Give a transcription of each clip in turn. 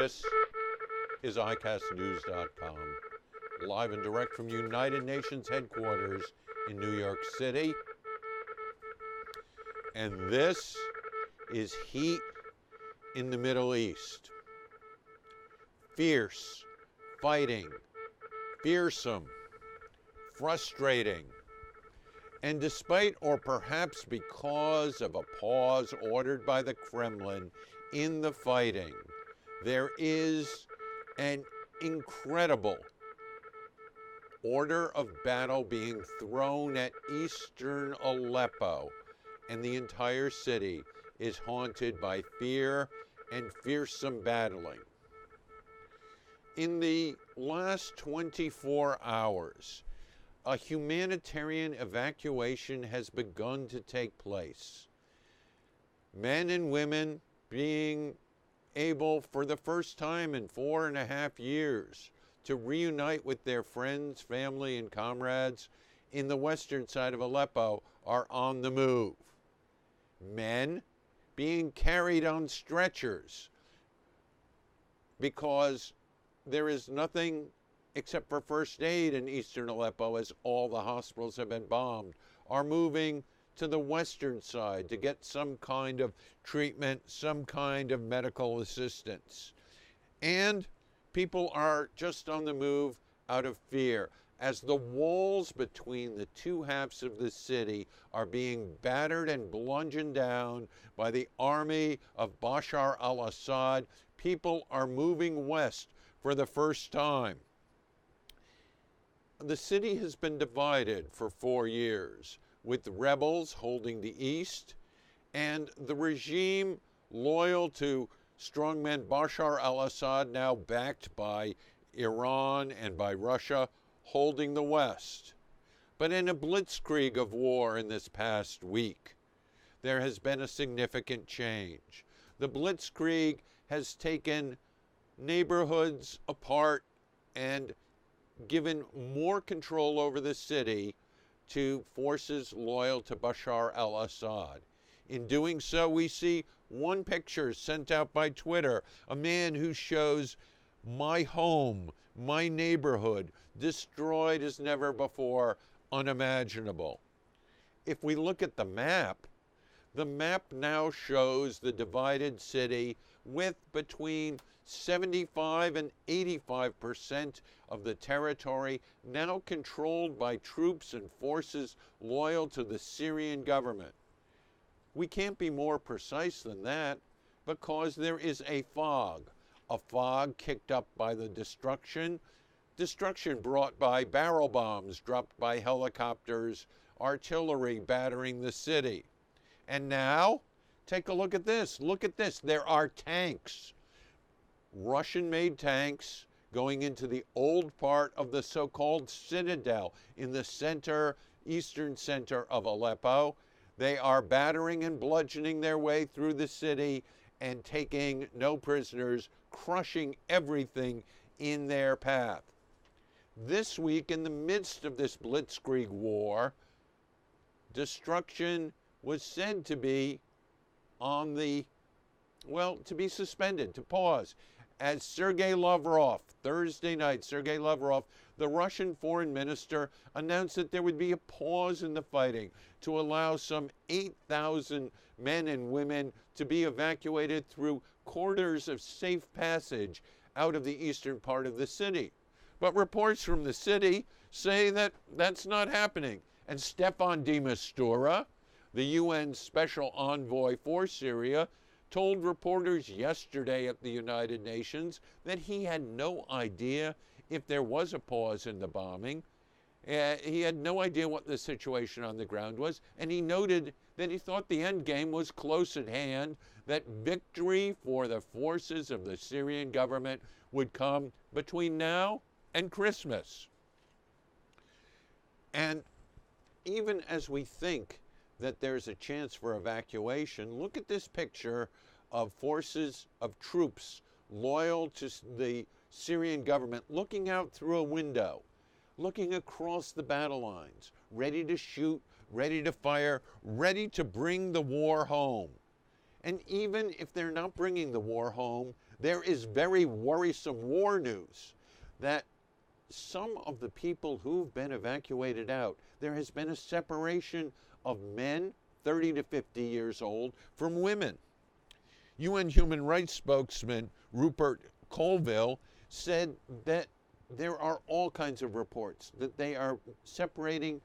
This is ICASTnews.com, live and direct from United Nations headquarters in New York City. And this is heat in the Middle East. Fierce, fighting, fearsome, frustrating. And despite, or perhaps because of a pause ordered by the Kremlin in the fighting, there is an incredible order of battle being thrown at eastern Aleppo, and the entire city is haunted by fear and fearsome battling. In the last 24 hours, a humanitarian evacuation has begun to take place. Men and women being able, for the first time in 4.5 years, to reunite with their friends, family, and comrades in the western side of Aleppo are on the move. Men being carried on stretchers because there is nothing except for first aid in eastern Aleppo, as all the hospitals have been bombed, are moving to the western side to get some kind of treatment, some kind of medical assistance. And people are just on the move out of fear, as the walls between the two halves of the city are being battered and bludgeoned down by the army of Bashar al-Assad. People are moving west for the first time. The city has been divided for 4 years, with the rebels holding the east and the regime loyal to strongman Bashar al-Assad, now backed by Iran and by Russia, holding the west. But in a blitzkrieg of war in this past week, there has been a significant change. The blitzkrieg has taken neighborhoods apart and given more control over the city to forces loyal to Bashar al-Assad. In doing so, we see one picture sent out by Twitter, a man who shows my home, my neighborhood, destroyed as never before, unimaginable. If we look at the map now shows the divided city with between 75 and 85% of the territory now controlled by troops and forces loyal to the Syrian government. We can't be more precise than that, because there is a fog kicked up by the destruction brought by barrel bombs dropped by helicopters, artillery battering the city. And now, take a look at this. Look at this. There are tanks, Russian-made tanks, going into the old part of the so-called citadel in the center, eastern center of Aleppo. They are battering and bludgeoning their way through the city and taking no prisoners, crushing everything in their path. This week, in the midst of this blitzkrieg war, destruction was said to be to be suspended, to pause, as Sergei Lavrov, Thursday night, Sergei Lavrov, the Russian foreign minister, announced that there would be a pause in the fighting to allow some 8,000 men and women to be evacuated through corridors of safe passage out of the eastern part of the city. But reports from the city say that that's not happening. And Stefan de Mistura, the UN Special Envoy for Syria, told reporters yesterday at the United Nations that he had no idea if there was a pause in the bombing. He had no idea what the situation on the ground was, and he noted that he thought the end game was close at hand, that victory for the forces of the Syrian government would come between now and Christmas. And even as we think that there's a chance for evacuation, look at this picture of forces of troops loyal to the Syrian government looking out through a window, looking across the battle lines, ready to shoot, ready to fire, ready to bring the war home. And even if they're not bringing the war home, There is very worrisome war news that some of the people who've been evacuated out, there has been a separation of men 30 to 50 years old from women. UN human rights spokesman Rupert Colville said that there are all kinds of reports that they are separating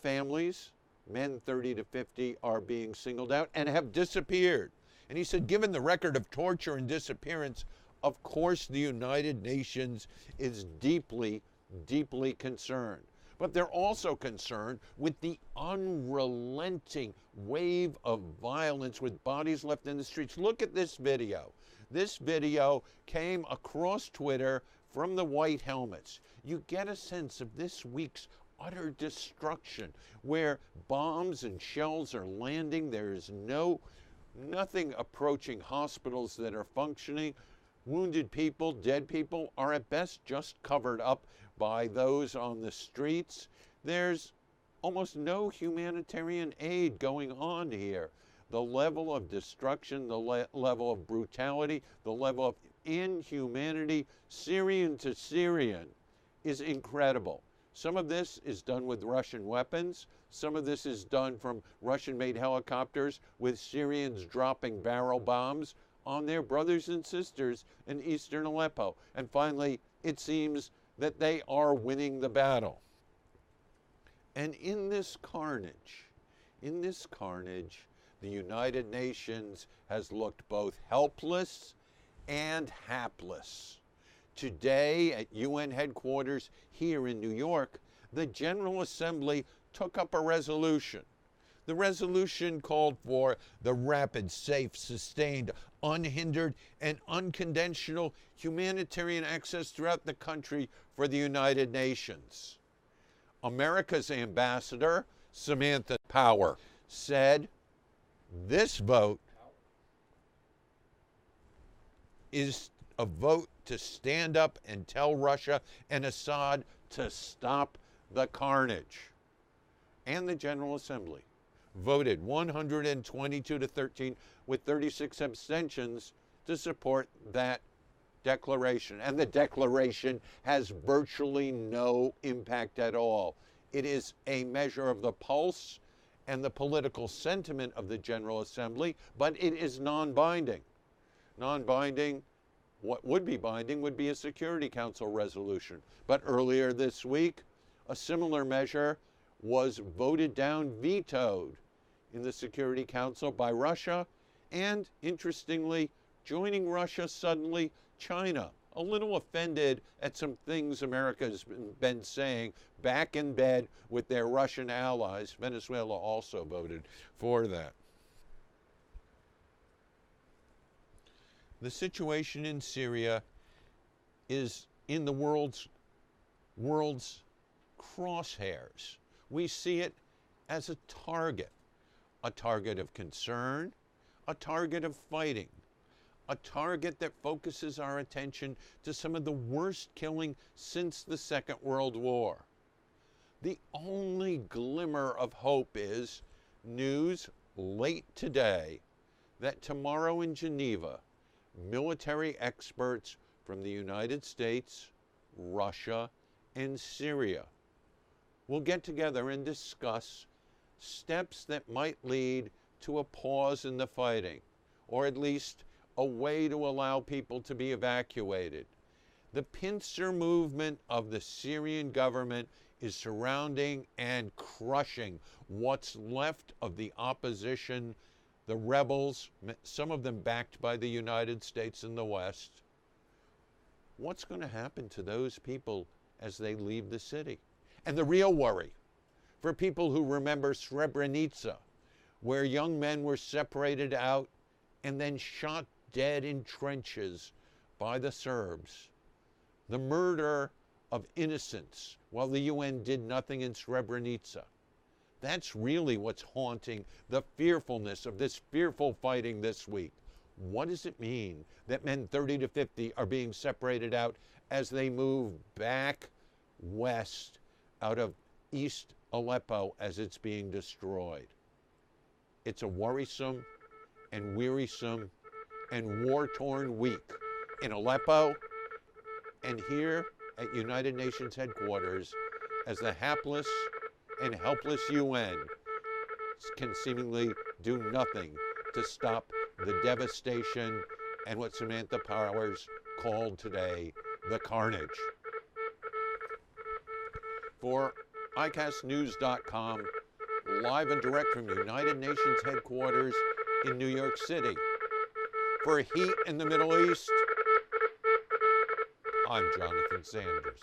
families. Men 30 to 50 are being singled out and have disappeared. And he said, given the record of torture and disappearance, of course the United Nations is deeply, deeply concerned. But they're also concerned with the unrelenting wave of violence with bodies left in the streets. Look at this video. This video came across Twitter from the white helmets. You get a sense of this week's utter destruction, where bombs and shells are landing. There is nothing approaching hospitals that are functioning. Wounded people, dead people are at best just covered up by those on the streets. There's almost no humanitarian aid going on here. The level of destruction, the level of brutality, the level of inhumanity, Syrian to Syrian, is incredible. Some of this is done with Russian weapons. Some of this is done from Russian-made helicopters with Syrians dropping barrel bombs on their brothers and sisters in eastern Aleppo. And finally, it seems that they are winning the battle. And in this carnage, the United Nations has looked both helpless and hapless. Today at UN headquarters here in New York, the General Assembly took up a resolution. The resolution called for the rapid, safe, sustained, unhindered, and unconditional humanitarian access throughout the country for the United Nations. America's ambassador, Samantha Power, said this vote is a vote to stand up and tell Russia and Assad to stop the carnage. And the General Assembly voted 122 to 13 with 36 abstentions to support that declaration. And the declaration has virtually no impact at all. It is a measure of the pulse and the political sentiment of the General Assembly, but it is non-binding. Non-binding. What would be binding would be a Security Council resolution. But earlier this week, a similar measure was voted down, vetoed in the Security Council by Russia, and interestingly, joining Russia suddenly, China, a little offended at some things America has been saying, back in bed with their Russian allies. Venezuela also voted for that. The situation in Syria is in the world's crosshairs. We see it as a target of concern, a target of fighting, a target that focuses our attention to some of the worst killing since the Second World War. The only glimmer of hope is news late today that tomorrow in Geneva, military experts from the United States, Russia, and Syria will get together and discuss steps that might lead to a pause in the fighting, or at least a way to allow people to be evacuated. The pincer movement of the Syrian government is surrounding and crushing what's left of the opposition, the rebels, some of them backed by the United States and the West. What's going to happen to those people as they leave the city? And the real worry for people who remember Srebrenica, where young men were separated out and then shot dead in trenches by the Serbs. The murder of innocents while the UN did nothing in Srebrenica. That's really what's haunting the fearfulness of this fearful fighting this week. What does it mean that men 30 to 50 are being separated out as they move back west out of East Aleppo as it's being destroyed? It's a worrisome and wearisome and war-torn week in Aleppo, and here at United Nations headquarters as the hapless and helpless UN can seemingly do nothing to stop the devastation and what Samantha Powers called today the carnage. For ICASTnews.com, live and direct from United Nations headquarters in New York City. For Heat in the Middle East, I'm Jonathan Sanders.